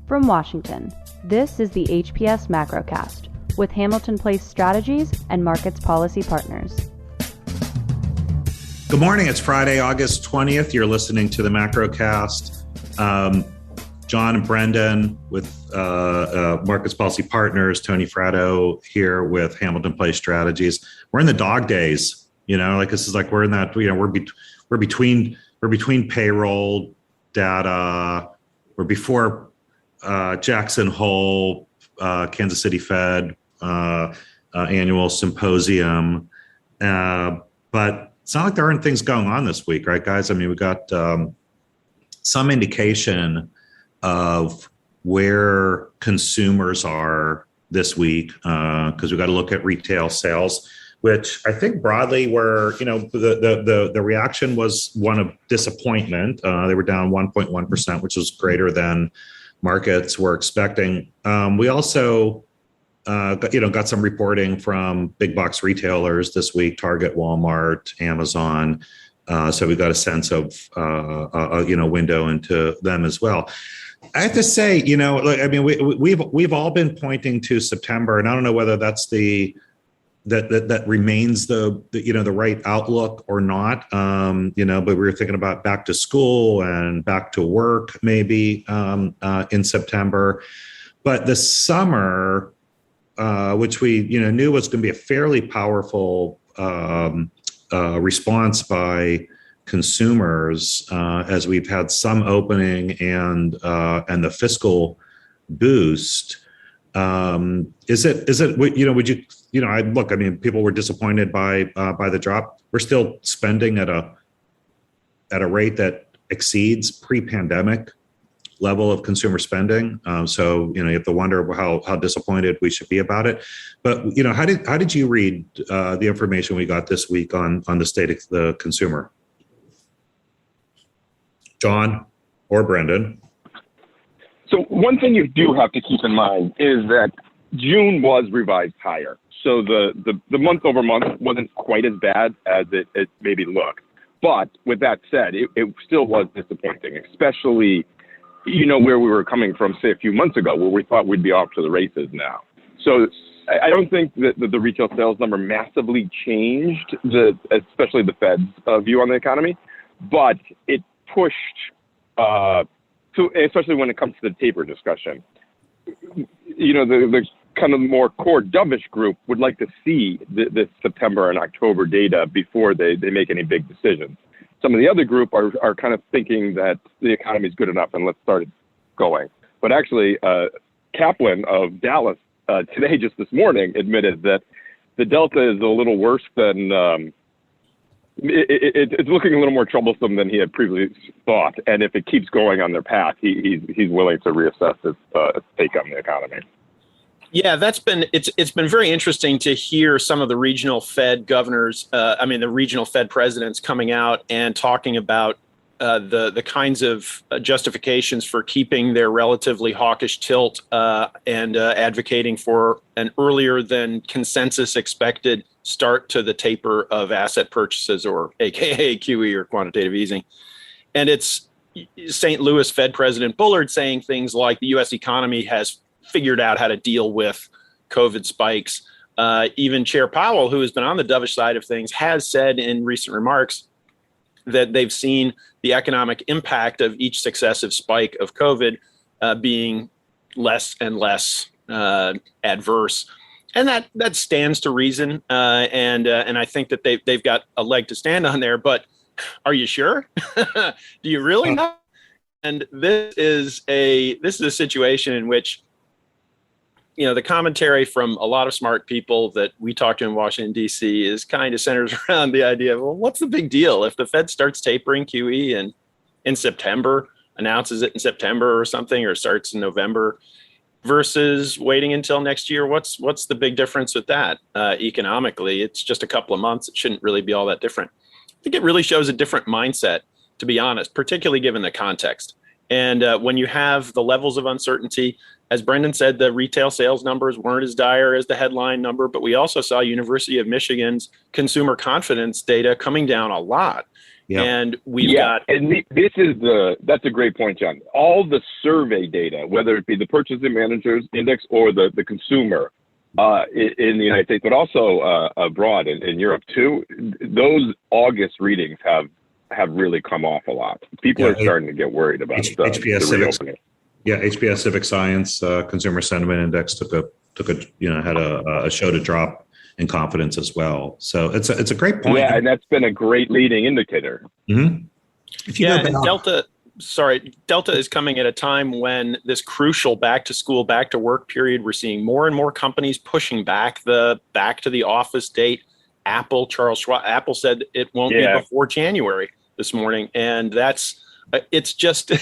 From Washington, this is the HPS Macrocast with Hamilton Place Strategies and Markets Policy Partners. Good morning. It's Friday, August 20th. You're listening to the Macrocast. John and Brendan with Markets Policy Partners, Tony Fratto here with Hamilton Place Strategies. We're in the dog days, this is like we're in that, we're between payroll data, we're before Jackson Hole, Kansas City Fed annual symposium, but it's not like there aren't things going on this week, right, guys? I mean, we got some indication of where consumers are this week, because we got to look at retail sales, which I think broadly were, the reaction was one of disappointment. They were down 1.1%, which was greater than markets were expecting. We also got some reporting from big box retailers this week: Target, Walmart, Amazon. So we got a sense of a window into them as well. I have to say, we've all been pointing to September, and I don't know whether that's that remains the right outlook or not. But we were thinking about back to school and back to work maybe in September. But the summer, which we knew was going to be a fairly powerful response by consumers, as we've had some opening and the fiscal boost. Is it would you look, I mean, people were disappointed by the drop. We're still spending at a rate that exceeds pre-pandemic level of consumer spending. So you have to wonder how disappointed we should be about it. But how did you read the information we got this week on the state of the consumer? John or Brendan? So one thing you do have to keep in mind is that June was revised higher. So the month over month wasn't quite as bad as it maybe looked. But with that said, it still was disappointing, especially, where we were coming from, say, a few months ago, where we thought we'd be off to the races now. So I don't think that the retail sales number massively changed, especially the Fed's view on the economy, but it pushed, especially when it comes to the taper discussion. The kind of more core dovish group would like to see this September and October data before they make any big decisions. Some of the other group are kind of thinking that the economy is good enough and let's start it going. But actually, Kaplan of Dallas today, just this morning, admitted that the Delta is a little worse than, it's looking a little more troublesome than he had previously thought. And if it keeps going on their path, he's willing to reassess his take on the economy. Yeah, it's been very interesting to hear some of the regional Fed governors, the regional Fed presidents coming out and talking about the kinds of justifications for keeping their relatively hawkish tilt and advocating for an earlier than consensus expected start to the taper of asset purchases, or AKA QE, or quantitative easing. And it's St. Louis Fed President Bullard saying things like the U.S. economy has figured out how to deal with COVID spikes. Even Chair Powell, who has been on the dovish side of things, has said in recent remarks that they've seen the economic impact of each successive spike of COVID being less and less adverse. And that stands to reason. And I think that they've got a leg to stand on there. But are you sure? Do you really know? And this is a situation in which the commentary from a lot of smart people that we talk to in Washington, D.C. is kind of centers around the idea of, well, what's the big deal if the Fed starts tapering QE in September, announces it in September or something, or starts in November, versus waiting until next year? What's the big difference with that? Economically, it's just a couple of months. It shouldn't really be all that different. I think it really shows a different mindset, to be honest, particularly given the context. And when you have the levels of uncertainty, as Brendan said, the retail sales numbers weren't as dire as the headline number, but we also saw University of Michigan's consumer confidence data coming down a lot. Yeah. And we've got. And that's a great point, John. All the survey data, whether it be the Purchasing Managers Index or the consumer in the United States, but also abroad in Europe too, those August readings have really come off a lot. People are starting to get worried about HPS the reopening. HPS Civic Science Consumer Sentiment Index took a had a show to drop in confidence as well. So it's a great point. Yeah, and that's been a great leading indicator. Mm-hmm. And Delta is coming at a time when this crucial back to school, back to work period, we're seeing more and more companies pushing back to the office date. Charles Schwab, Apple said it won't be before January this morning. And it just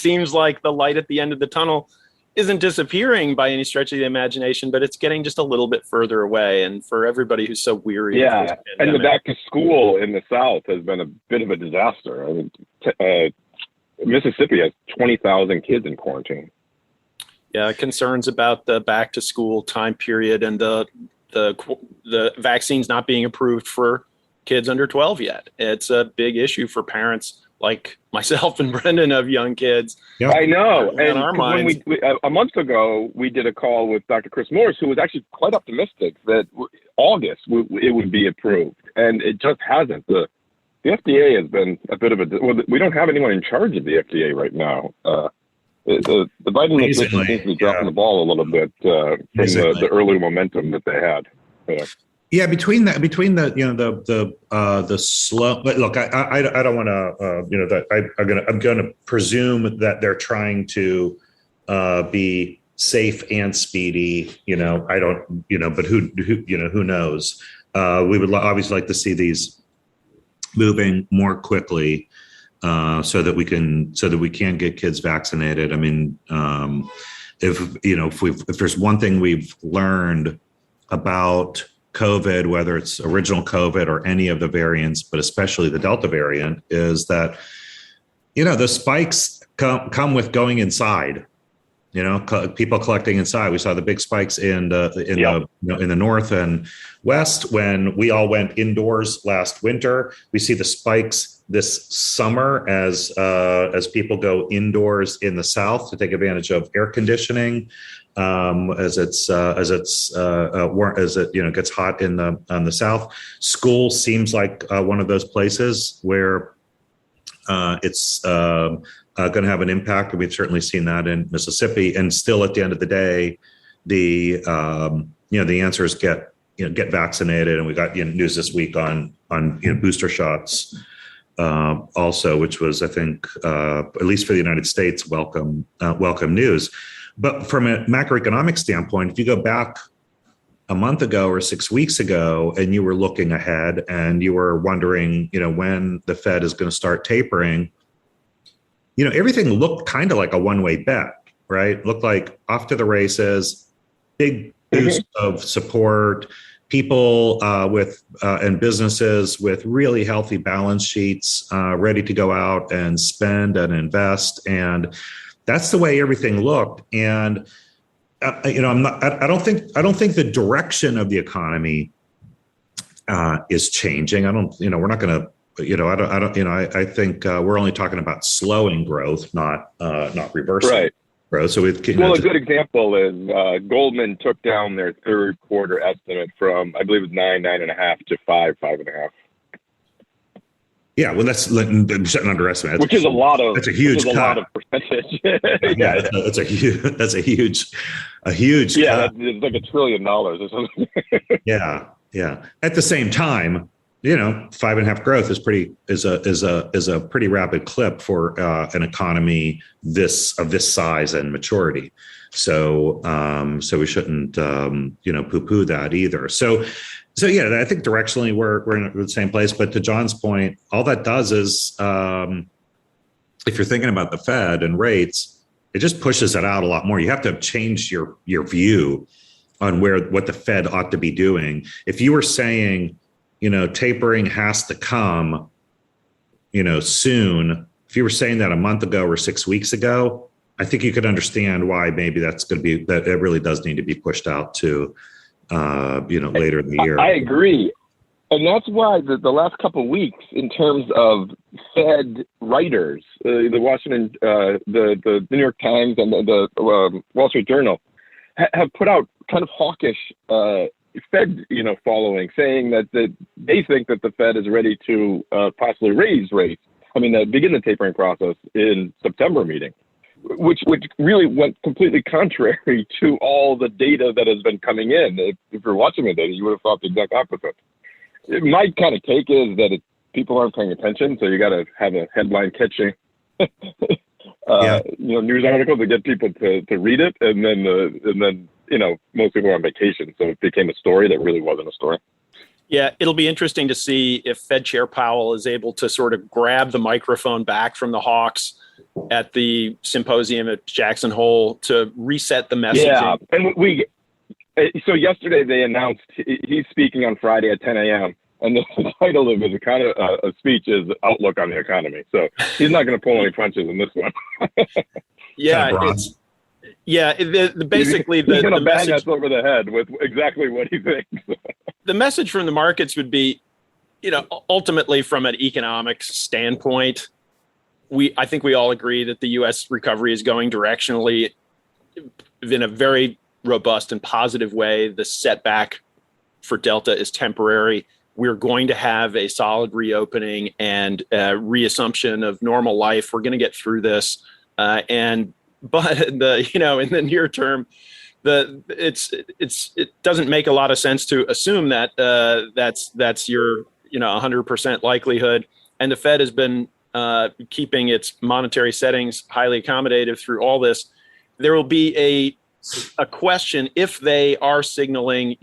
seems like the light at the end of the tunnel isn't disappearing by any stretch of the imagination, but it's getting just a little bit further away. And for everybody who's so weary. Yeah. And the back to school in the South has been a bit of a disaster. I mean, Mississippi has 20,000 kids in quarantine. Yeah. Concerns about the back to school time period and the vaccines not being approved for kids under 12 yet. It's a big issue for parents like myself and Brendan of young kids. Yep. I know. And our minds. when a month ago, we did a call with Dr. Chris Morris, who was actually quite optimistic that August it would be approved. And it just hasn't. The FDA has been a bit of we don't have anyone in charge of the FDA right now. The Biden administration seems to be dropping the ball a little bit from the early momentum that they had. Yeah, between the slow. But look, I don't want to I'm going to presume that they're trying to be safe and speedy. I don't. But who knows? We would obviously like to see these moving more quickly, so that we can get kids vaccinated. I mean, if there's one thing we've learned about COVID, whether it's original COVID or any of the variants, but especially the Delta variant, is that, the spikes come with going inside, people collecting inside. We saw the big spikes in the north and west when we all went indoors last winter. We see the spikes this summer as people go indoors in the south to take advantage of air conditioning. As it gets hot in the south. School seems like one of those places where it's going to have an impact, and we've certainly seen that in Mississippi. And still, at the end of the day, the answer is get vaccinated. And we got news this week on booster shots also, which was, I think, at least for the United States, welcome news. But from a macroeconomic standpoint, if you go back a month ago or 6 weeks ago and you were looking ahead and you were wondering, when the Fed is going to start tapering, everything looked kind of like a one-way bet, right? Looked like off to the races, big boost of support, people and businesses with really healthy balance sheets, ready to go out and spend and invest. And that's the way everything looked. And, I don't think the direction of the economy is changing. We're not going to, I think we're only talking about slowing growth, not reversing growth. So a good example is Goldman took down their third quarter estimate from, I believe it was 9.5 to 5.5. Yeah, well, that's an underestimate. Which is a lot of. That's a huge cut. A lot of percentage. That's a huge. Yeah, cut. It's like $1 trillion or something. Yeah. At the same time, 5.5 growth is a pretty rapid clip for an economy of this size and maturity. So we shouldn't poo-poo that either. So yeah, I think directionally we're in the same place. But to John's point, all that does is, if you're thinking about the Fed and rates, it just pushes it out a lot more. You have to change your view on what the Fed ought to be doing. If you were saying, tapering has to come, soon. If you were saying that a month ago or 6 weeks ago, I think you could understand why maybe that it really does need to be pushed out to. Later in the year. I agree. And that's why the last couple of weeks, in terms of Fed writers, the Washington, the New York Times, and the Wall Street Journal, have put out kind of hawkish Fed, following, saying that they think that the Fed is ready to possibly raise rates. Begin the tapering process in September meeting, which really went completely contrary to all the data that has been coming in. If you're watching the data, you would have thought the exact opposite. My kind of take is that people aren't paying attention, so you got to have a headline catching, news article to get people to read it, and then most people are on vacation, so it became a story that really wasn't a story. Yeah, it'll be interesting to see if Fed Chair Powell is able to sort of grab the microphone back from the hawks at the symposium at Jackson Hole to reset the messaging. Yeah, and so yesterday they announced he's speaking on Friday at 10 a.m. and the title of his kind of a speech is "Outlook on the Economy." So he's not going to pull any punches in this one. Yeah, basically he's going to bang message us over the head with exactly what he thinks. The message from the markets would be, ultimately from an economics standpoint, I think we all agree that the U.S. recovery is going directionally in a very robust and positive way. The setback for Delta is temporary. We're going to have a solid reopening and reassumption of normal life. We're going to get through this, but in the near term, it doesn't make a lot of sense to assume that that's your 100% likelihood. And the Fed has been keeping its monetary settings highly accommodative through all this. There will be a question if they are signaling,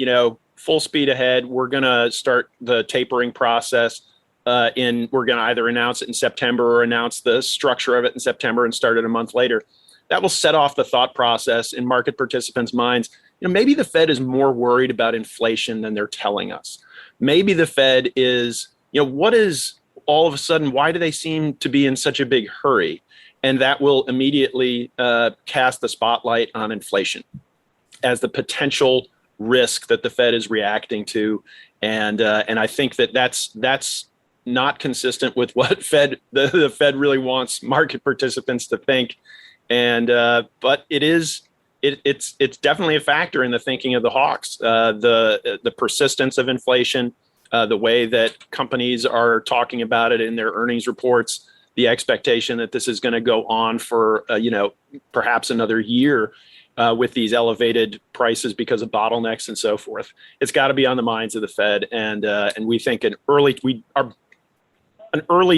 full speed ahead. We're going to start the tapering process. We're going to either announce it in September or announce the structure of it in September and start it a month later. That will set off the thought process in market participants' minds. Maybe the Fed is more worried about inflation than they're telling us. Maybe the Fed is, what is all of a sudden, why do they seem to be in such a big hurry? And that will immediately cast the spotlight on inflation as the potential risk that the Fed is reacting to. And I think that's not consistent with what the Fed really wants market participants to think. But it's definitely a factor in the thinking of the hawks. The persistence of inflation, the way that companies are talking about it in their earnings reports, the expectation that this is going to go on for perhaps another year with these elevated prices because of bottlenecks and so forth. It's got to be on the minds of the Fed, and we think an early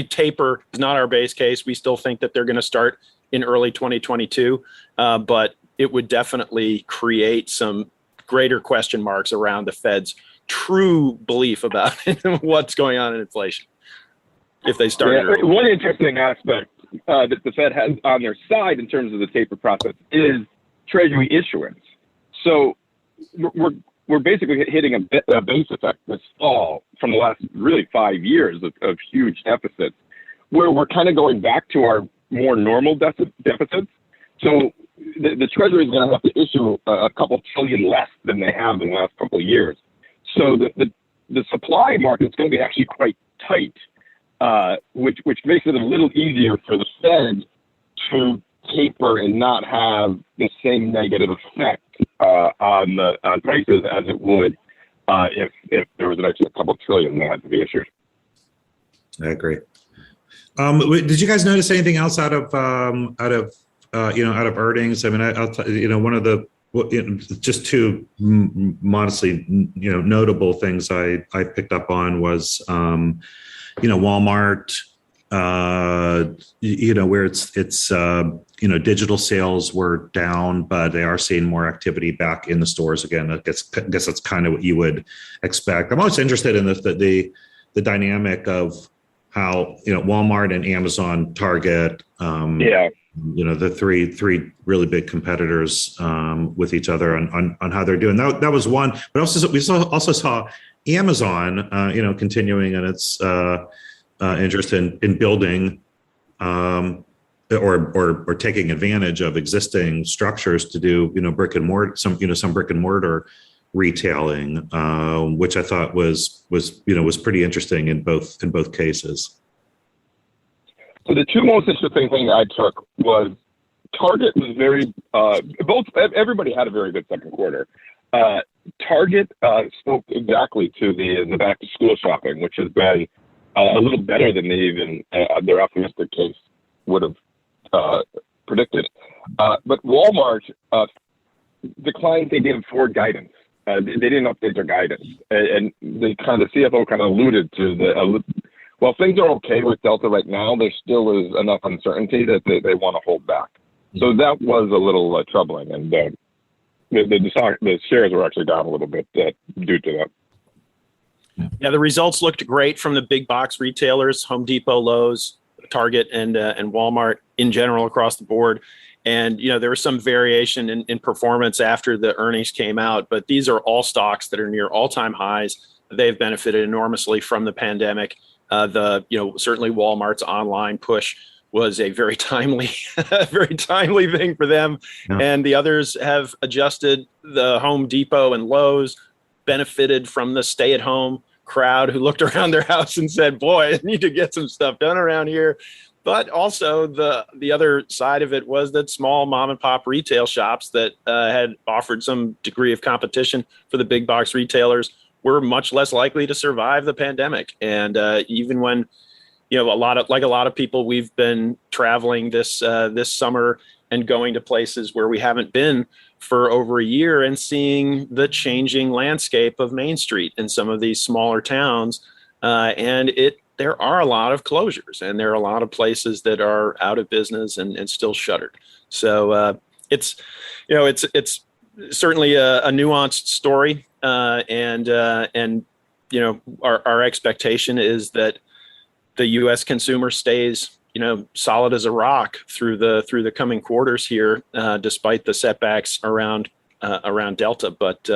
taper is not our base case. We still think that they're going to start in early 2022, but it would definitely create some greater question marks around the Fed's true belief about what's going on in inflation if they start early. One interesting aspect that the Fed has on their side in terms of the taper process is Treasury issuance. So we're basically hitting a base effect this fall from the last really 5 years of huge deficits, where we're kind of going back to our more normal deficits. So the Treasury is going to have to issue a couple trillion less than they have in the last couple of years. So the supply market is going to be actually quite tight, which makes it a little easier for the Fed to taper and not have the same negative effect on prices as it would if there was an extra couple trillion that had to be issued. I agree. Did you guys notice anything else out of earnings? I mean, I'll tell you, one of the just two modestly notable things I picked up on was Walmart, where it's digital sales were down, but they are seeing more activity back in the stores again. I guess that's kind of what you would expect. I'm always interested in the dynamic of how Walmart and Amazon, Target, the three really big competitors with each other on how they're doing. That was one, but we also saw Amazon, continuing in its interest in building or taking advantage of existing structures to do brick and mortar, some brick and mortar retailing, which I thought was pretty interesting in both cases. So the two most interesting things I took was Target was very everybody had a very good second quarter. Target spoke exactly to the back to school shopping, which has been a little better than they even their optimistic case would have predicted. But Walmart declined they gave forward guidance. They didn't update their guidance, and the CFO kind of alluded to while things are okay with Delta right now, there still is enough uncertainty that they want to hold back. So that was a little troubling, and the shares were actually down a little bit due to that. Yeah, the results looked great from the big box retailers, Home Depot, Lowe's, Target, and Walmart in general across the board. And, there was some variation in performance after the earnings came out, but these are all stocks that are near all-time highs. They've benefited enormously from the pandemic. Certainly Walmart's online push was a very timely, very timely thing for them. Yeah. And the others have adjusted. The Home Depot and Lowe's benefited from the stay-at-home crowd who looked around their house and said, boy, I need to get some stuff done around here. But also the other side of it was that small mom and pop retail shops that had offered some degree of competition for the big box retailers were much less likely to survive the pandemic. And even when, a lot of people, we've been traveling this summer and going to places where we haven't been for over a year and seeing the changing landscape of Main Street in some of these smaller towns. There are a lot of closures, and there are a lot of places that are out of business and still shuttered. So it's certainly a nuanced story, and our expectation is that the U.S. consumer stays solid as a rock through the coming quarters here, despite the setbacks around Delta. But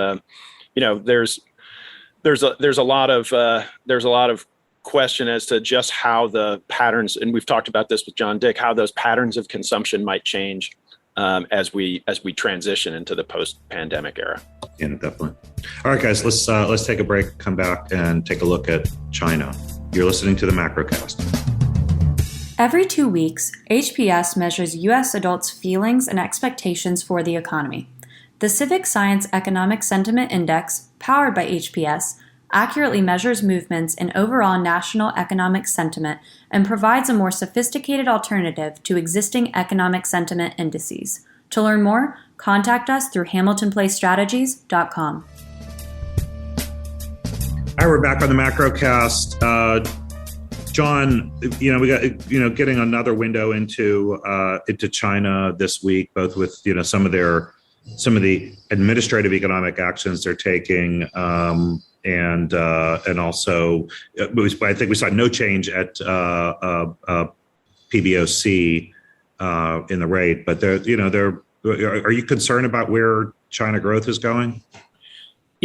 there's a lot of question as to just how the patterns, and we've talked about this with John Dick, how those patterns of consumption might change as we transition into the post-pandemic era. Yeah, definitely. All right, guys, let's take a break, come back, and take a look at China. You're listening to the Macrocast. Every 2 weeks, HPS measures U.S. adults' feelings and expectations for the economy. The Civic Science Economic Sentiment Index, powered by HPS, accurately measures movements in overall national economic sentiment and provides a more sophisticated alternative to existing economic sentiment indices. To learn more, contact us through HamiltonPlaceStrategies.com. All right, we're back on the Macrocast. John, we got getting another window into China this week, both with some of the administrative economic actions they're taking, and also I think we saw no change at PBOC in the rate, but are you concerned about where China growth is going?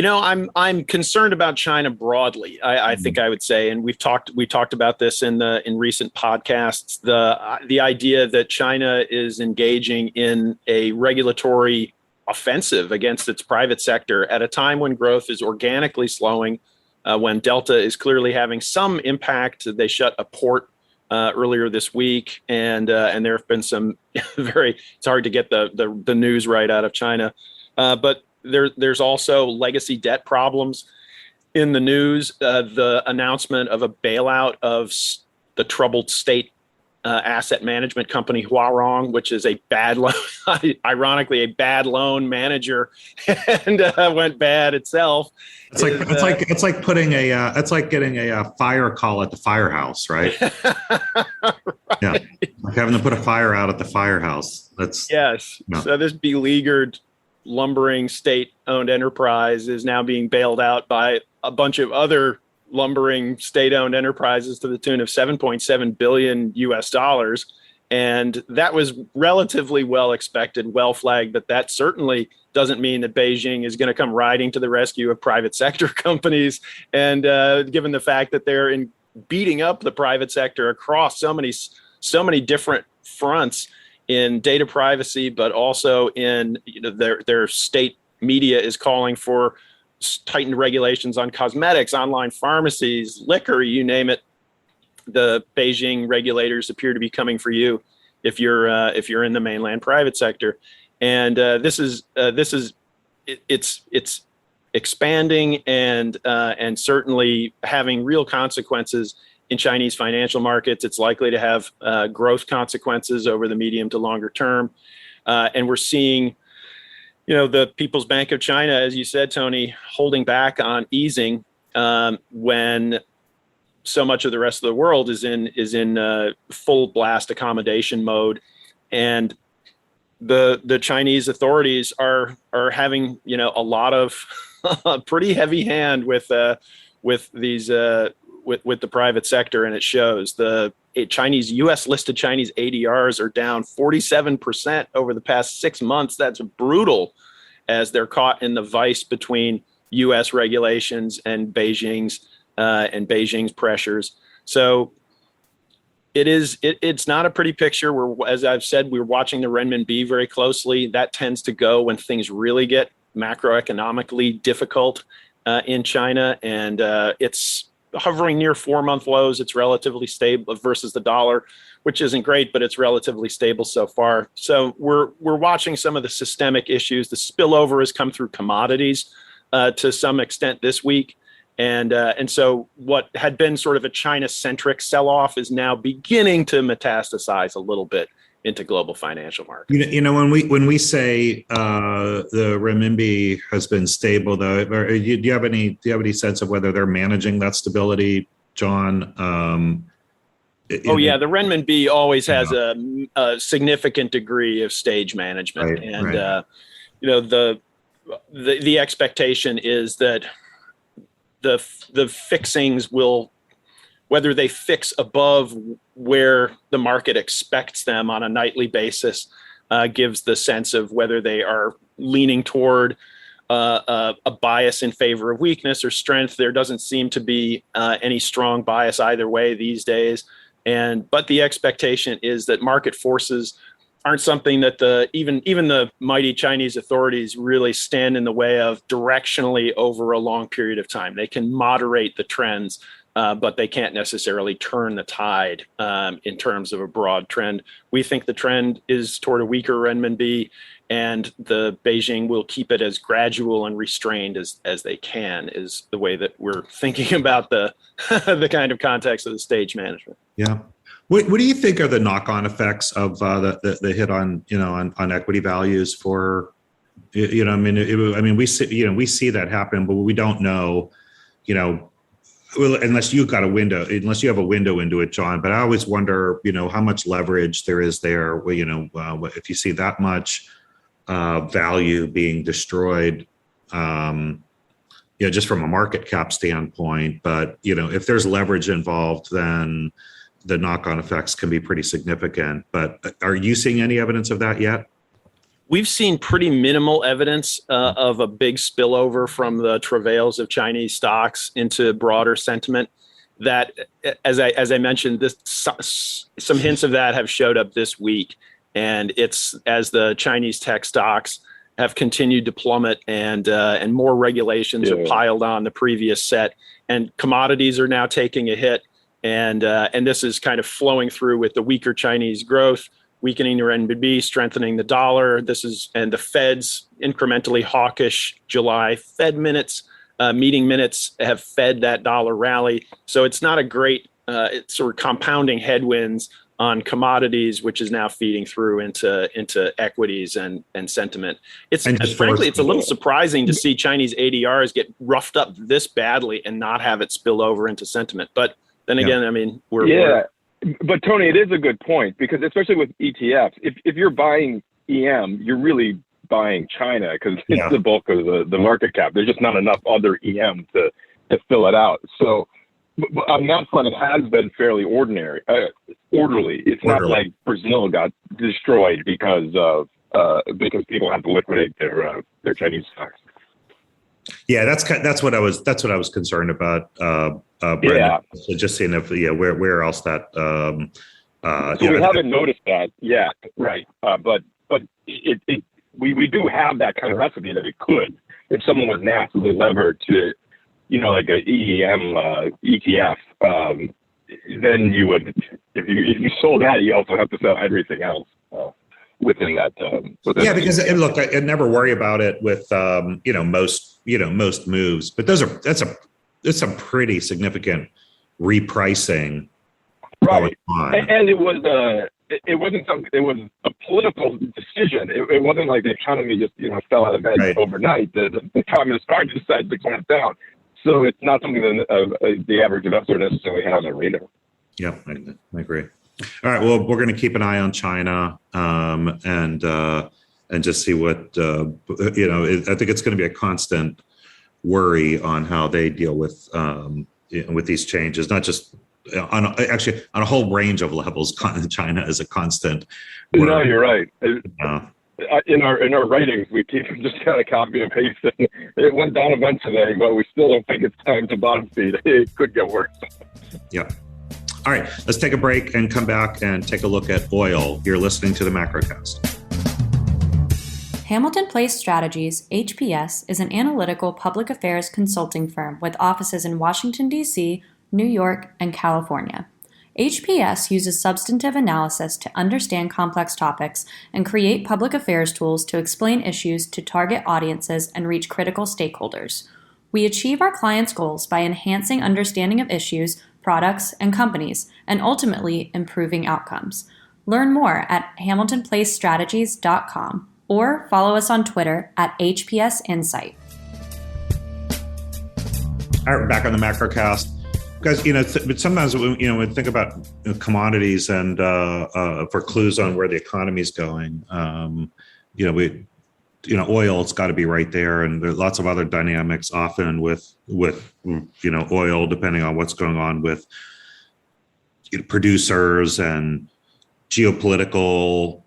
I'm concerned about China broadly. I think I would say, and we talked about this in recent podcasts. The idea that China is engaging in a regulatory offensive against its private sector at a time when growth is organically slowing, when Delta is clearly having some impact. They shut a port earlier this week, and there have been some it's hard to get the news right out of China, but there's also legacy debt problems in the news. The announcement of a bailout of the troubled state asset management company Huarong, which is a bad loan, ironically a bad loan manager, and went bad itself. It's like getting a fire call at the firehouse, right? Yeah, like having to put a fire out at the firehouse. Yes. No. So this beleaguered lumbering state-owned enterprise is now being bailed out by a bunch of other lumbering state-owned enterprises to the tune of $7.7 billion US. And that was relatively well expected, well flagged, but that certainly doesn't mean that Beijing is going to come riding to the rescue of private sector companies. And given the fact that they're beating up the private sector across so many different fronts, in data privacy, but also in their state media is calling for tightened regulations on cosmetics, online pharmacies, liquor, you name it. The Beijing regulators appear to be coming for you if you're in the mainland private sector, and it's expanding and certainly having real consequences in Chinese financial markets. It's likely to have growth consequences over the medium to longer term, and we're seeing, the People's Bank of China, as you said, Tony, holding back on easing when so much of the rest of the world is in full blast accommodation mode, and the Chinese authorities are having a lot of a pretty heavy hand with these with the private sector, and it shows. The U.S. listed Chinese ADRs are down 47% over the past 6 months. That's brutal, as they're caught in the vice between U.S. regulations and Beijing's pressures. So it's not a pretty picture. As I've said, we're watching the renminbi very closely. That tends to go when things really get macroeconomically difficult in China, and it's hovering near 4-month lows. It's relatively stable versus the dollar, which isn't great, but it's relatively stable so far. So we're watching some of the systemic issues. The spillover has come through commodities to some extent this week. And so what had been sort of a China-centric sell-off is now beginning to metastasize a little bit into global financial markets. When we say the renminbi has been stable, though, do you have any sense of whether they're managing that stability, John? The renminbi always has a significant degree of stage management, the expectation is that the fixings will, whether they fix above where the market expects them on a nightly basis, gives the sense of whether they are leaning toward a bias in favor of weakness or strength. There doesn't seem to be any strong bias either way these days. But the expectation is that market forces aren't something that even the mighty Chinese authorities really stand in the way of directionally over a long period of time. They can moderate the trends, but they can't necessarily turn the tide in terms of a broad trend. We think the trend is toward a weaker renminbi, and the Beijing will keep it as gradual and restrained as they can, is the way that we're thinking about the the kind of context of the stage management. Yeah. What do you think are the knock-on effects of the hit on on equity values for we see that happen, but we don't know unless you have a window into it, John. But I always wonder how much leverage there is there. If you see that much value being destroyed, just from a market cap standpoint. But if there's leverage involved, then the knock-on effects can be pretty significant. But are you seeing any evidence of that yet? We've seen pretty minimal evidence of a big spillover from the travails of Chinese stocks into broader sentiment. That, as I mentioned, some hints of that have showed up this week, and it's as the Chinese tech stocks have continued to plummet, and more regulations are piled on the previous set, and commodities are now taking a hit. And this is kind of flowing through with the weaker Chinese growth, weakening the renminbi, strengthening the dollar. And the Fed's incrementally hawkish July Fed minutes, meeting minutes have fed that dollar rally. So it's not a great, it's sort of compounding headwinds on commodities, which is now feeding through into equities and sentiment. Frankly, it's a little surprising to see Chinese ADRs get roughed up this badly and not have it spill over into sentiment. But then again, But Tony, it is a good point, because especially with ETFs, if you're buying EM, you're really buying China, because it's the bulk of the market cap. There's just not enough other EM to fill it out. So on that front, it has been fairly orderly. It's not like Brazil got destroyed because people had to liquidate their Chinese stocks. Yeah, that's what I was concerned about. Brendan. So just seeing if where else that. We haven't noticed that yet, right? But we do have that kind of recipe that it if someone was massively levered to, like a EEM ETF, then you would, if you sold that, you also have to sell everything else within that. Yeah, because look, I never worry about it with most moves, but that's a pretty significant repricing. Right, and it wasn't something. It was a political decision. It wasn't like the economy just fell out of bed overnight. The Communist Party decided to clamp down. So it's not something that the average investor necessarily had on their radar. Yeah, I agree. All right. Well, we're going to keep an eye on China and just see what I think it's going to be a constant worry on how they deal with these changes, not just on a whole range of levels. China is a constant worry. No, you're right. In our writings, we keep just kind of copy and pasting. It went down a bunch today, but we still don't think it's time to bottom feed. It could get worse. Yeah. All right, let's take a break and come back and take a look at oil. You're listening to the Macrocast. Hamilton Place Strategies, HPS, is an analytical public affairs consulting firm with offices in Washington, D.C., New York, and California. HPS uses substantive analysis to understand complex topics and create public affairs tools to explain issues to target audiences and reach critical stakeholders. We achieve our clients' goals by enhancing understanding of issues, products, and companies, and ultimately improving outcomes. Learn more at hamiltonplacestrategies.com or follow us on Twitter at HPS Insight. All right, we're back on the Macrocast. Guys, but sometimes when we think about commodities and for clues on where the economy is going, oil, it's got to be right there, and there's lots of other dynamics often with oil, depending on what's going on with producers and geopolitical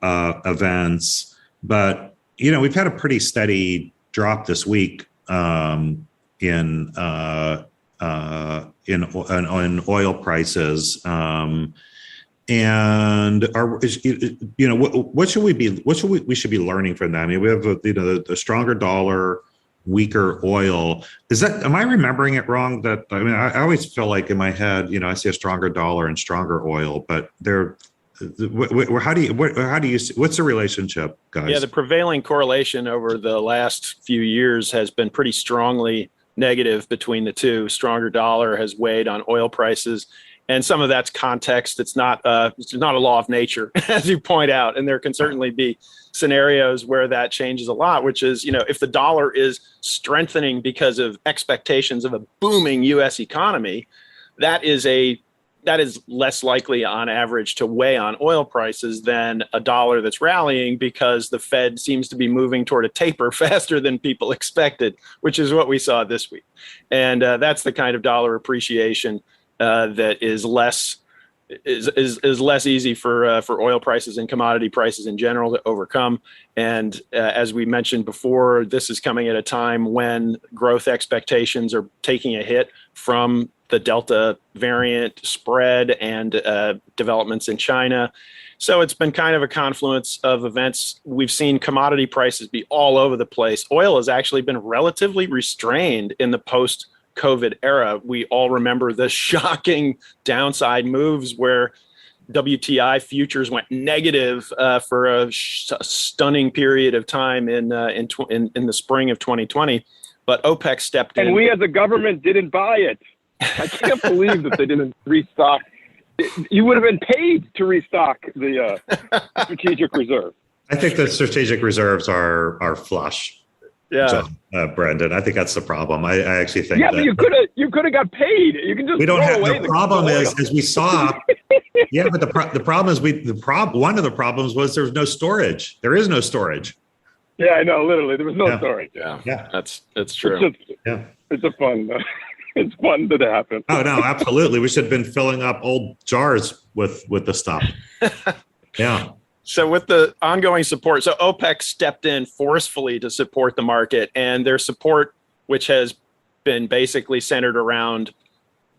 events. But we've had a pretty steady drop this week in oil prices, and what should we should be learning from that? I mean, we have the stronger dollar, weaker oil. Am I remembering it wrong? I always feel like in my head, I see a stronger dollar and stronger oil, but how do you see, what's the relationship, guys? Yeah, the prevailing correlation over the last few years has been pretty strongly negative between the two. Stronger dollar has weighed on oil prices, and some of that's context. It's not a law of nature, as you point out, and there can certainly be scenarios where that changes a lot, which is, if the dollar is strengthening because of expectations of a booming U.S. economy, that is less likely on average to weigh on oil prices than a dollar that's rallying because the Fed seems to be moving toward a taper faster than people expected, which is what we saw this week. And that's the kind of dollar appreciation that is less easy for oil prices and commodity prices in general to overcome. And as we mentioned before, this is coming at a time when growth expectations are taking a hit from the Delta variant spread and developments in China. So it's been kind of a confluence of events. We've seen commodity prices be all over the place. Oil has actually been relatively restrained in the post-COVID era. We all remember the shocking downside moves where WTI futures went negative for a stunning period of time in the spring of 2020. But OPEC stepped in. And we as a government didn't buy it. I can't believe that they didn't restock. You would have been paid to restock the strategic reserve. I think the strategic reserves are flush. Yeah, Brendan. I think that's the problem. I actually think. Yeah, but you could have got paid. You can just. We don't have. The problem is, as we saw. Yeah, but the problem is one of the problems was there was no storage. There is no storage. Yeah, I know. Literally, there was no storage. Yeah, that's true. It's a fun. It's fun that happened. Oh no, absolutely. We should have been filling up old jars with the stuff. Yeah. So with the ongoing support, so OPEC stepped in forcefully to support the market, and their support, which has been basically centered around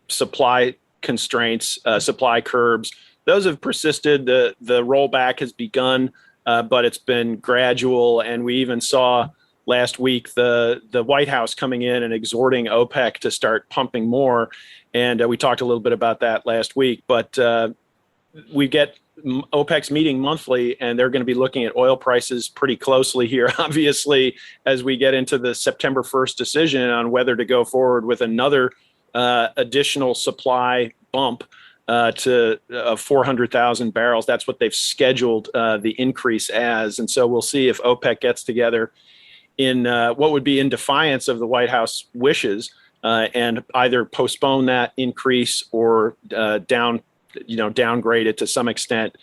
supply constraints, supply curbs, those have persisted. The rollback has begun, but it's been gradual, and we even saw last week, the White House coming in and exhorting OPEC to start pumping more. And we talked a little bit about that last week. But we get OPEC's meeting monthly, and they're going to be looking at oil prices pretty closely here, obviously, as we get into the September 1st decision on whether to go forward with another additional supply bump to 400,000 barrels. That's what they've scheduled the increase as. And so we'll see if OPEC gets together in what would be in defiance of the White House wishes and either postpone that increase or downgrade it to some extent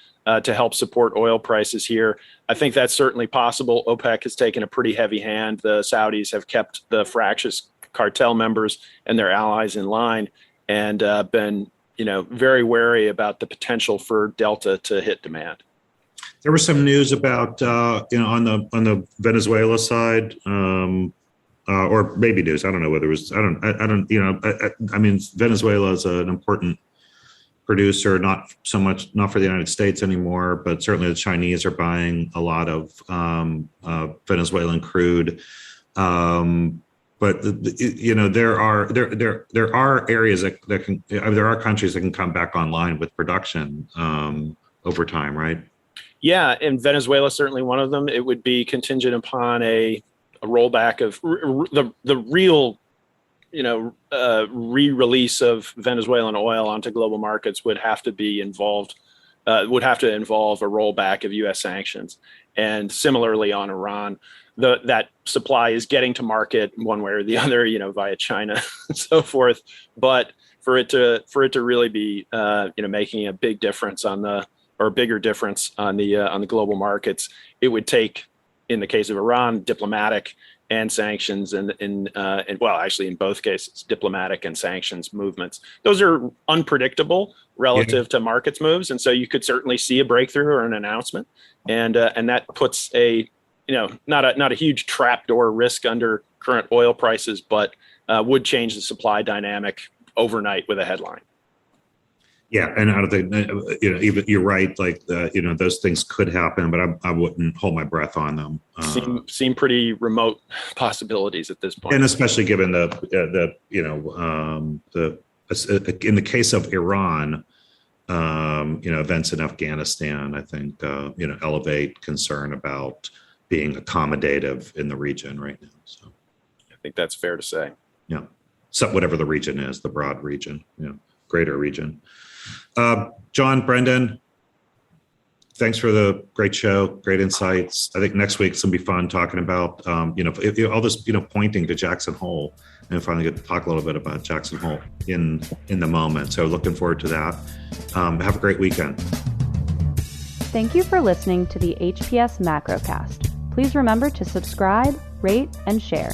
to help support oil prices here. I think that's certainly possible. OPEC has taken a pretty heavy hand. The Saudis have kept the fractious cartel members and their allies in line and been very wary about the potential for Delta to hit demand. There was some news about on the Venezuela side, or maybe news. I don't know whether it was. I mean, Venezuela is an important producer, not for the United States anymore, but certainly the Chinese are buying a lot of Venezuelan crude. But there are areas that can. There are countries that can come back online with production over time, right? Yeah, and Venezuela is certainly one of them. It would be contingent upon a rollback of the real, re-release of Venezuelan oil onto global markets would have to be involved. Would have to involve a rollback of U.S. sanctions, and similarly on Iran. That supply is getting to market one way or the other, via China and so forth. But for it to really be, making a big difference bigger difference on the global markets, it would take, in the case of Iran, diplomatic and sanctions, and in both cases, diplomatic and sanctions movements. Those are unpredictable relative to markets moves, and so you could certainly see a breakthrough or an announcement, and that puts a not a huge trapdoor risk under current oil prices, but would change the supply dynamic overnight with a headline. Yeah, and I don't think even you're right. Like those things could happen, but I wouldn't hold my breath on them. Seem pretty remote possibilities at this point, and especially given in the case of Iran, events in Afghanistan, I think elevate concern about being accommodative in the region right now. So I think that's fair to say. Yeah, so whatever the region is, the broad region, greater region. John, Brendan, thanks for the great show, great insights. I think next week's gonna be fun talking about, all this, pointing to Jackson Hole, and finally get to talk a little bit about Jackson Hole in the moment. So looking forward to that. Have a great weekend. Thank you for listening to the HPS Macrocast. Please remember to subscribe, rate, and share.